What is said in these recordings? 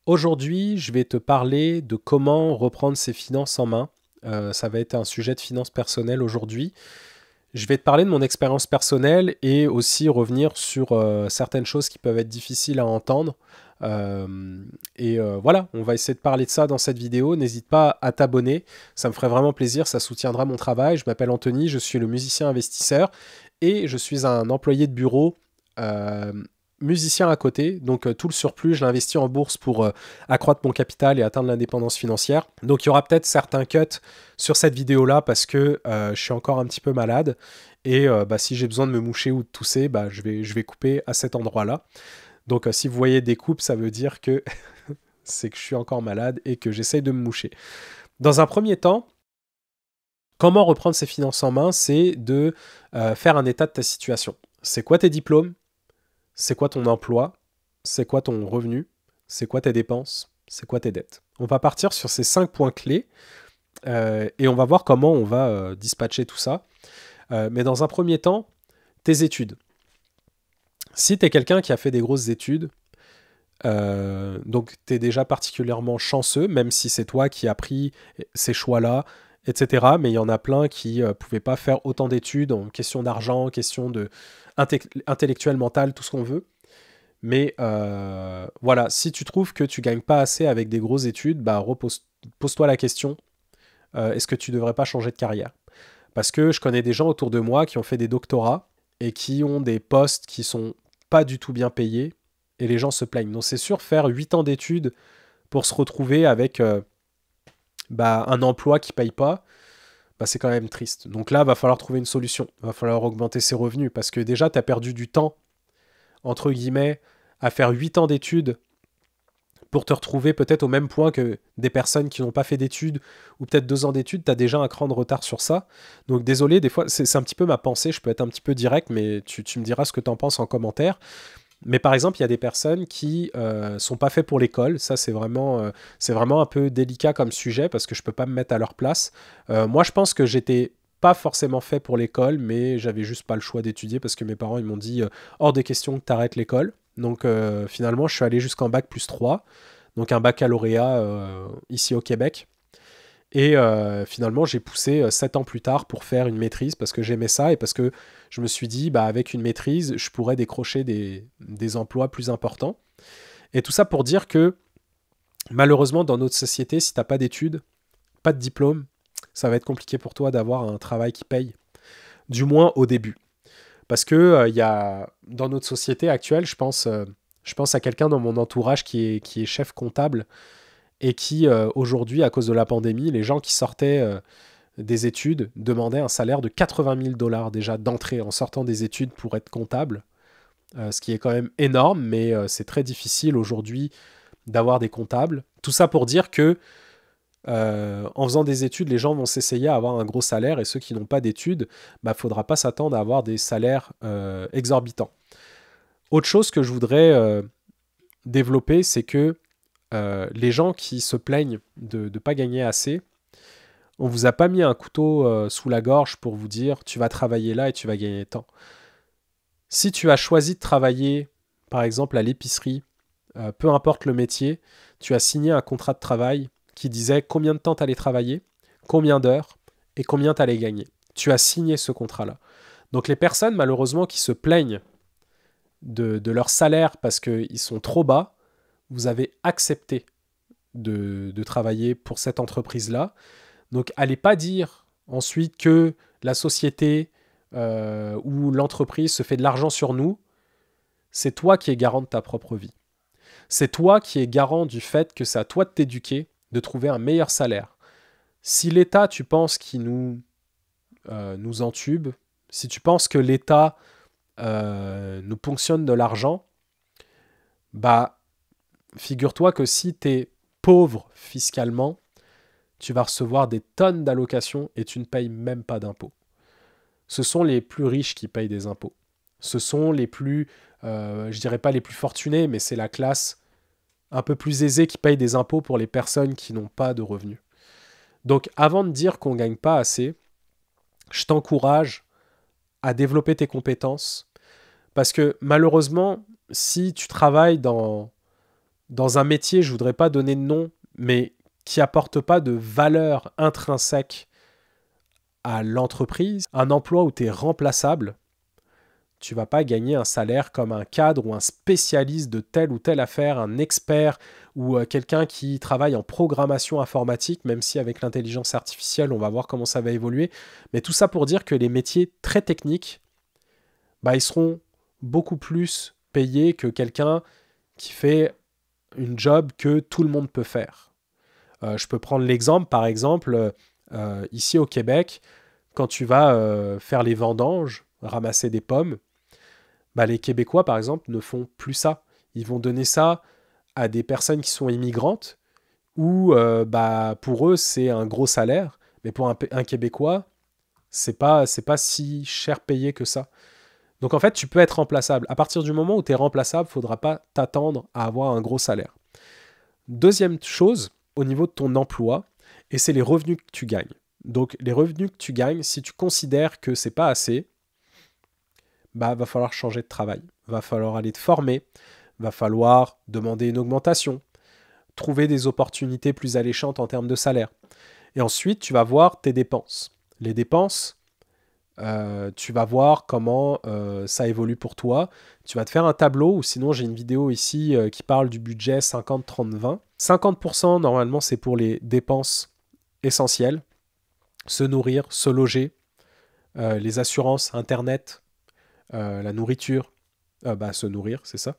Aujourd'hui, je vais te parler de comment reprendre ses finances en main. Ça va être un sujet de finances personnelles aujourd'hui. Je vais te parler de mon expérience personnelle et aussi revenir sur certaines choses qui peuvent être difficiles à entendre. Voilà, on va essayer de parler de ça dans cette vidéo. N'hésite pas à t'abonner, ça me ferait vraiment plaisir, ça soutiendra mon travail. Je m'appelle Anthony, je suis le musicien investisseur et je suis un employé de bureau euh, musicien à côté. Donc tout le surplus, je l'investis en bourse pour accroître mon capital et atteindre l'indépendance financière. Donc il y aura peut-être certains cuts sur cette vidéo-là parce que je suis encore un petit peu malade. Et si j'ai besoin de me moucher ou de tousser, je vais couper à cet endroit-là. Donc si vous voyez des coupes, ça veut dire que c'est que je suis encore malade et que j'essaye de me moucher. Dans un premier temps, comment reprendre ses finances en main? C'est de faire un état de ta situation. C'est quoi tes diplômes? C'est quoi ton emploi? C'est quoi ton revenu? C'est quoi tes dépenses? C'est quoi tes dettes? On va partir sur ces 5 points clés et on va voir comment on va dispatcher tout ça. Mais dans un premier temps, tes études. Si tu es quelqu'un qui a fait des grosses études, donc tu es déjà particulièrement chanceux, même si c'est toi qui as pris ces choix-là, etc. Mais il y en a plein qui ne pouvaient pas faire autant d'études en question d'argent, question de intellectuel, mental, tout ce qu'on veut. Mais voilà, si tu trouves que tu gagnes pas assez avec des grosses études, pose-toi la question, est-ce que tu devrais pas changer de carrière? Parce que je connais des gens autour de moi qui ont fait des doctorats et qui ont des postes qui sont pas du tout bien payés et les gens se plaignent. Donc c'est sûr, faire 8 ans d'études pour se retrouver avec un emploi qui paye pas, c'est quand même triste. Donc là, va falloir trouver une solution. Va falloir augmenter ses revenus parce que déjà, tu as perdu du temps, entre guillemets, à faire 8 ans d'études pour te retrouver peut-être au même point que des personnes qui n'ont pas fait d'études ou peut-être 2 ans d'études, tu as déjà un cran de retard sur ça. Donc désolé, des fois, c'est un petit peu ma pensée, je peux être un petit peu direct, mais tu me diras ce que tu en penses en commentaire. Mais par exemple, il y a des personnes qui sont pas faites pour l'école. Ça, c'est vraiment un peu délicat comme sujet parce que je peux pas me mettre à leur place. Moi, je pense que j'étais pas forcément fait pour l'école, mais j'avais juste pas le choix d'étudier parce que mes parents ils m'ont dit hors des questions que tu arrêtes l'école. Donc finalement, je suis allé jusqu'en bac plus 3, donc un baccalauréat ici au Québec. Et finalement, j'ai poussé 7 ans plus tard pour faire une maîtrise parce que j'aimais ça et parce que je me suis dit, avec une maîtrise, je pourrais décrocher des emplois plus importants. Et tout ça pour dire que malheureusement, dans notre société, si tu n'as pas d'études, pas de diplôme, ça va être compliqué pour toi d'avoir un travail qui paye, du moins au début. Parce que dans notre société actuelle, je pense à quelqu'un dans mon entourage qui est chef comptable et qui, aujourd'hui, à cause de la pandémie, les gens qui sortaient des études demandaient un salaire de 80 000 dollars déjà d'entrée en sortant des études pour être comptable, ce qui est quand même énorme, mais c'est très difficile aujourd'hui d'avoir des comptables. Tout ça pour dire que en faisant des études, les gens vont s'essayer à avoir un gros salaire et ceux qui n'ont pas d'études, faudra pas s'attendre à avoir des salaires exorbitants. Autre chose que je voudrais développer, c'est que les gens qui se plaignent de ne pas gagner assez, on vous a pas mis un couteau sous la gorge pour vous dire tu vas travailler là et tu vas gagner tant. Si tu as choisi de travailler, par exemple, à l'épicerie, peu importe le métier, tu as signé un contrat de travail qui disait combien de temps tu allais travailler, combien d'heures et combien tu allais gagner. Tu as signé ce contrat-là. Donc les personnes, malheureusement, qui se plaignent de leur salaire parce qu'ils sont trop bas, vous avez accepté de travailler pour cette entreprise-là. Donc, allez pas dire ensuite que la société ou l'entreprise se fait de l'argent sur nous. C'est toi qui es garant de ta propre vie. C'est toi qui es garant du fait que c'est à toi de t'éduquer, de trouver un meilleur salaire. Si l'État, tu penses qu'il nous entube, si tu penses que l'État nous ponctionne de l'argent, bah, figure-toi que si tu es pauvre fiscalement, tu vas recevoir des tonnes d'allocations et tu ne payes même pas d'impôts. Ce sont les plus riches qui payent des impôts. Ce sont les plus, je dirais pas les plus fortunés, mais c'est la classe un peu plus aisée qui paye des impôts pour les personnes qui n'ont pas de revenus. Donc avant de dire qu'on ne gagne pas assez, je t'encourage à développer tes compétences parce que malheureusement, si tu travailles dans un métier, je voudrais pas donner de nom, mais qui apporte pas de valeur intrinsèque à l'entreprise, un emploi où tu es remplaçable, tu vas pas gagner un salaire comme un cadre ou un spécialiste de telle ou telle affaire, un expert ou quelqu'un qui travaille en programmation informatique, même si avec l'intelligence artificielle, on va voir comment ça va évoluer. Mais tout ça pour dire que les métiers très techniques, bah, ils seront beaucoup plus payés que quelqu'un qui fait une job que tout le monde peut faire. Je peux prendre l'exemple, par exemple, ici au Québec, quand tu vas faire les vendanges, ramasser des pommes, bah, les Québécois, par exemple, ne font plus ça. Ils vont donner ça à des personnes qui sont immigrantes, où bah, pour eux, c'est un gros salaire, mais pour un Québécois, c'est pas si cher payé que ça. Donc en fait, tu peux être remplaçable. À partir du moment où tu es remplaçable, il ne faudra pas t'attendre à avoir un gros salaire. Deuxième chose, au niveau de ton emploi, et c'est les revenus que tu gagnes. Donc les revenus que tu gagnes, si tu considères que c'est pas assez, bah va falloir changer de travail. Va falloir aller te former, va falloir demander une augmentation, trouver des opportunités plus alléchantes en termes de salaire. Et ensuite, tu vas voir tes dépenses. Les dépenses, tu vas voir comment ça évolue pour toi. Tu vas te faire un tableau, ou sinon j'ai une vidéo ici qui parle du budget 50-30-20. 50% normalement c'est pour les dépenses essentielles, se nourrir, se loger, les assurances, internet, la nourriture, bah, se nourrir, c'est ça.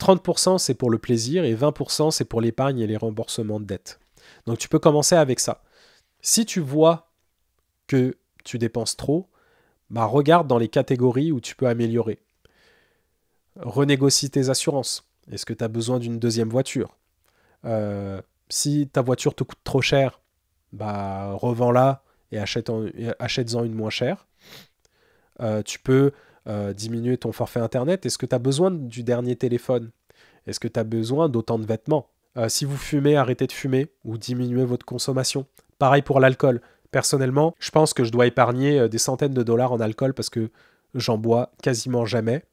30% c'est pour le plaisir et 20% c'est pour l'épargne et les remboursements de dettes. Donc tu peux commencer avec ça. Si tu vois que tu dépenses trop, bah regarde dans les catégories où tu peux améliorer. Renégocie tes assurances. Est-ce que tu as besoin d'une deuxième voiture? Si ta voiture te coûte trop cher, bah revends-la et achète-en une moins chère. Tu peux diminuer ton forfait internet. Est-ce que tu as besoin du dernier téléphone? Est-ce que tu as besoin d'autant de vêtements? Si vous fumez, arrêtez de fumer ou diminuez votre consommation. Pareil pour l'alcool. Personnellement, je pense que je dois épargner des centaines de dollars en alcool parce que j'en bois quasiment jamais.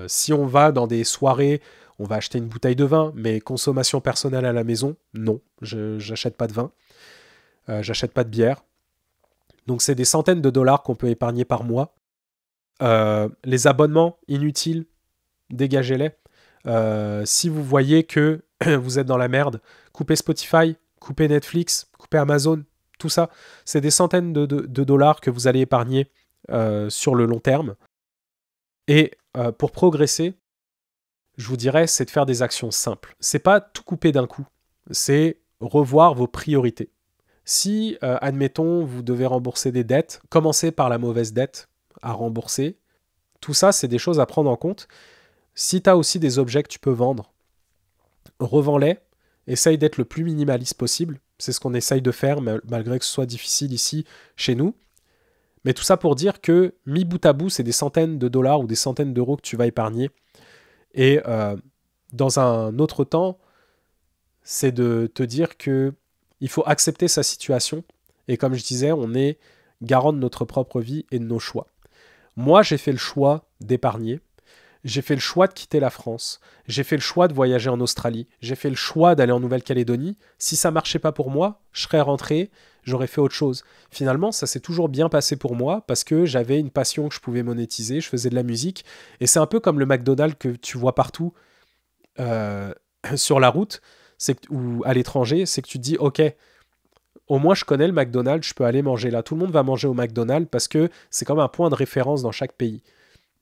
Si on va dans des soirées, on va acheter une bouteille de vin, mais consommation personnelle à la maison, non, je n'achète pas de vin, j'achète pas de bière. Donc c'est des centaines de dollars qu'on peut épargner par mois. Les abonnements inutiles, dégagez-les. Si vous voyez que vous êtes dans la merde, coupez Spotify, coupez Netflix, coupez Amazon, tout ça. C'est des centaines de dollars que vous allez épargner sur le long terme. Et pour progresser, je vous dirais, c'est de faire des actions simples. C'est pas tout couper d'un coup, c'est revoir vos priorités. Si, admettons, vous devez rembourser des dettes, commencez par la mauvaise dette à rembourser. Tout ça, c'est des choses à prendre en compte. Si tu as aussi des objets que tu peux vendre, revends-les. Essaye d'être le plus minimaliste possible. C'est ce qu'on essaye de faire, malgré que ce soit difficile ici, chez nous. Mais tout ça pour dire que, mis bout à bout, c'est des centaines de dollars ou des centaines d'euros que tu vas épargner. Et dans un autre temps, c'est de te dire que il faut accepter sa situation. Et comme je disais, on est garant de notre propre vie et de nos choix. Moi, j'ai fait le choix d'épargner. J'ai fait le choix de quitter la France. J'ai fait le choix de voyager en Australie. J'ai fait le choix d'aller en Nouvelle-Calédonie. Si ça marchait pas pour moi, je serais rentré, j'aurais fait autre chose. Finalement, ça s'est toujours bien passé pour moi parce que j'avais une passion que je pouvais monétiser, je faisais de la musique. Et c'est un peu comme le McDonald's que tu vois partout sur la route ou à l'étranger, c'est que tu te dis, ok, au moins je connais le McDonald's, je peux aller manger là. Tout le monde va manger au McDonald's parce que c'est comme un point de référence dans chaque pays.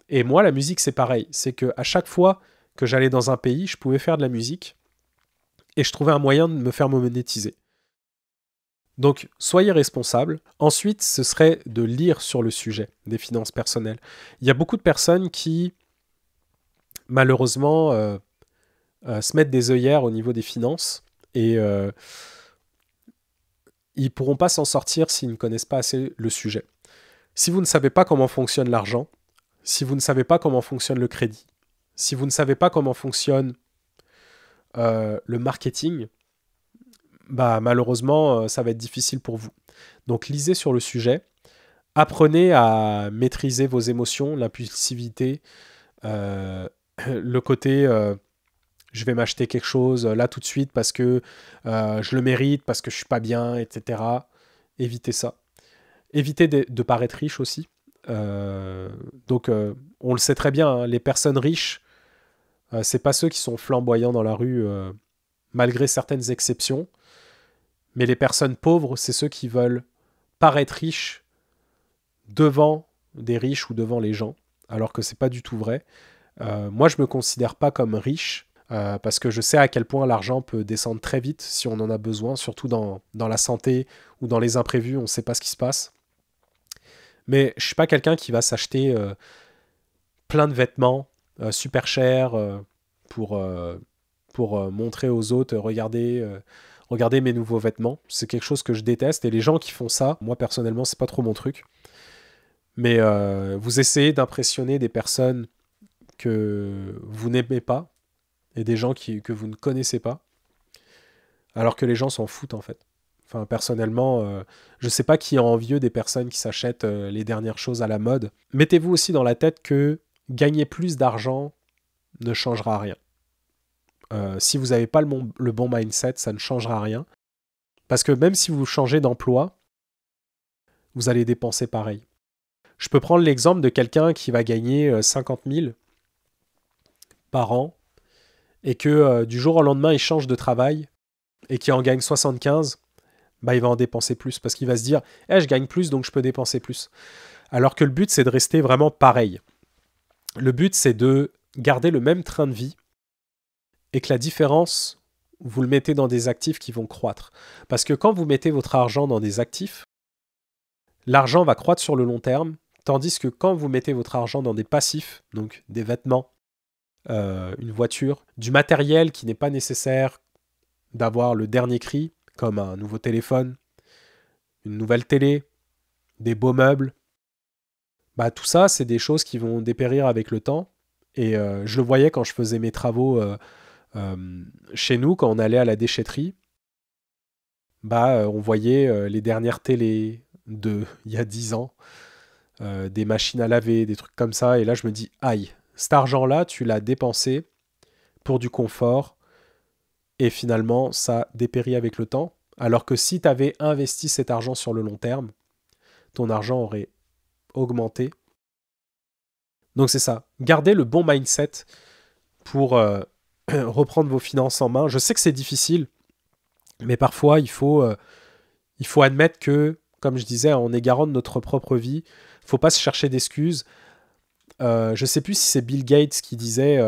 Et moi, la musique, c'est pareil. C'est qu'à chaque fois que j'allais dans un pays, je pouvais faire de la musique et je trouvais un moyen de me faire monétiser. Donc, soyez responsable. Ensuite, ce serait de lire sur le sujet des finances personnelles. Il y a beaucoup de personnes qui, malheureusement, se mettent des œillères au niveau des finances et ils ne pourront pas s'en sortir s'ils ne connaissent pas assez le sujet. Si vous ne savez pas comment fonctionne l'argent, si vous ne savez pas comment fonctionne le crédit, si vous ne savez pas comment fonctionne le marketing, bah, malheureusement, ça va être difficile pour vous. Donc, lisez sur le sujet. Apprenez à maîtriser vos émotions, l'impulsivité, le côté je vais m'acheter quelque chose là tout de suite parce que je le mérite, parce que je suis pas bien, etc. Évitez ça. Évitez de paraître riche aussi. Donc, on le sait très bien, hein, les personnes riches, c'est pas ceux qui sont flamboyants dans la rue, malgré certaines exceptions. Mais les personnes pauvres, c'est ceux qui veulent paraître riches devant des riches ou devant les gens, alors que c'est pas du tout vrai. Moi, je me considère pas comme riche, parce que je sais à quel point l'argent peut descendre très vite si on en a besoin, surtout dans la santé ou dans les imprévus, on ne sait pas ce qui se passe. Mais je suis pas quelqu'un qui va s'acheter plein de vêtements super chers pour montrer aux autres, regardez mes nouveaux vêtements. C'est quelque chose que je déteste et les gens qui font ça, moi personnellement, c'est pas trop mon truc. Mais vous essayez d'impressionner des personnes que vous n'aimez pas et des gens que vous ne connaissez pas, alors que les gens s'en foutent en fait. Enfin, personnellement, je sais pas qui est envieux des personnes qui s'achètent les dernières choses à la mode. Mettez-vous aussi dans la tête que gagner plus d'argent ne changera rien. Si vous n'avez pas le bon mindset, ça ne changera rien. Parce que même si vous changez d'emploi, vous allez dépenser pareil. Je peux prendre l'exemple de quelqu'un qui va gagner 50 000 par an et que du jour au lendemain, il change de travail et qui en gagne 75, bah, il va en dépenser plus parce qu'il va se dire je gagne plus donc je peux dépenser plus. Alors que le but, c'est de rester vraiment pareil. Le but, c'est de garder le même train de vie et que la différence, vous le mettez dans des actifs qui vont croître. Parce que quand vous mettez votre argent dans des actifs, l'argent va croître sur le long terme, tandis que quand vous mettez votre argent dans des passifs, donc des vêtements, une voiture, du matériel qui n'est pas nécessaire d'avoir le dernier cri, comme un nouveau téléphone, une nouvelle télé, des beaux meubles, bah, tout ça, c'est des choses qui vont dépérir avec le temps. Et je le voyais quand je faisais mes travaux chez nous, quand on allait à la déchetterie, bah, on voyait les dernières télés de il y a 10 ans, des machines à laver, des trucs comme ça. Et là, je me dis, aïe, cet argent-là, tu l'as dépensé pour du confort. Et finalement, ça dépérit avec le temps. Alors que si tu avais investi cet argent sur le long terme, ton argent aurait augmenté. Donc c'est ça. Gardez le bon mindset pour reprendre vos finances en main. Je sais que c'est difficile, mais parfois il faut admettre que, comme je disais, on est garant de notre propre vie. Il ne faut pas se chercher d'excuses. Je ne sais plus si c'est Bill Gates qui disait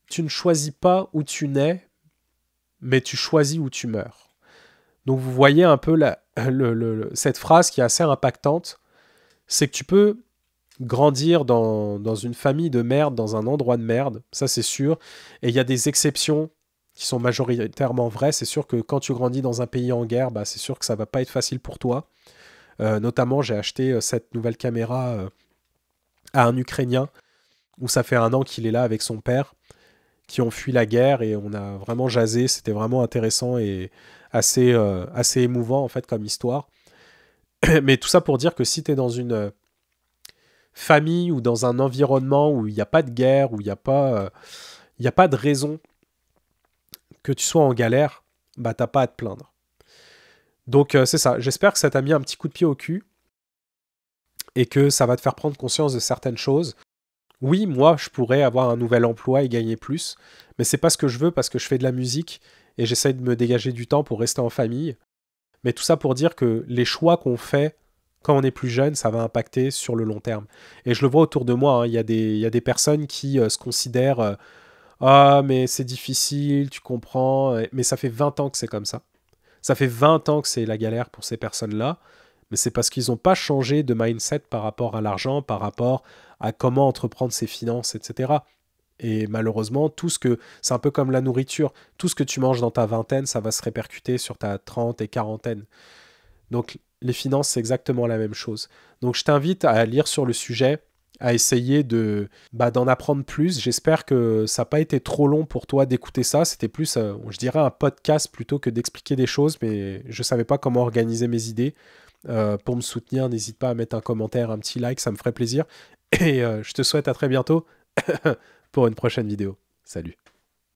tu ne choisis pas où tu nais, mais tu choisis où tu meurs. Donc vous voyez un peu cette phrase qui est assez impactante. C'est que tu peux grandir dans une famille de merde, dans un endroit de merde, ça c'est sûr. Et il y a des exceptions qui sont majoritairement vraies. C'est sûr que quand tu grandis dans un pays en guerre, bah, c'est sûr que ça va pas être facile pour toi. Notamment, j'ai acheté cette nouvelle caméra à un Ukrainien, où ça fait 1 an qu'il est là avec son père, qui ont fui la guerre, et on a vraiment jasé. C'était vraiment intéressant et assez émouvant en fait comme histoire. Mais tout ça pour dire que si tu es dans une famille ou dans un environnement où il n'y a pas de guerre, où il n'y a pas de raison que tu sois en galère, bah t'as pas à te plaindre. Donc c'est ça, j'espère que ça t'a mis un petit coup de pied au cul et que ça va te faire prendre conscience de certaines choses. Oui, moi je pourrais avoir un nouvel emploi et gagner plus, mais c'est pas ce que je veux parce que je fais de la musique et j'essaie de me dégager du temps pour rester en famille. Mais tout ça pour dire que les choix qu'on fait quand on est plus jeune, ça va impacter sur le long terme. Et je le vois autour de moi, hein, il y a des personnes qui se considèrent ah, mais c'est difficile, tu comprends. Mais ça fait 20 ans que c'est comme ça. Ça fait 20 ans que c'est la galère pour ces personnes-là. Mais c'est parce qu'ils n'ont pas changé de mindset par rapport à l'argent, par rapport à comment entreprendre ses finances, etc. Et malheureusement, c'est un peu comme la nourriture. Tout ce que tu manges dans ta vingtaine, ça va se répercuter sur ta 30 et quarantaine. Donc, les finances, c'est exactement la même chose. Donc, je t'invite à lire sur le sujet, à essayer d'en apprendre plus. J'espère que ça n'a pas été trop long pour toi d'écouter ça. C'était plus, je dirais, un podcast plutôt que d'expliquer des choses, mais je ne savais pas comment organiser mes idées. Pour me soutenir, n'hésite pas à mettre un commentaire, un petit like, ça me ferait plaisir. Et je te souhaite à très bientôt pour une prochaine vidéo. Salut.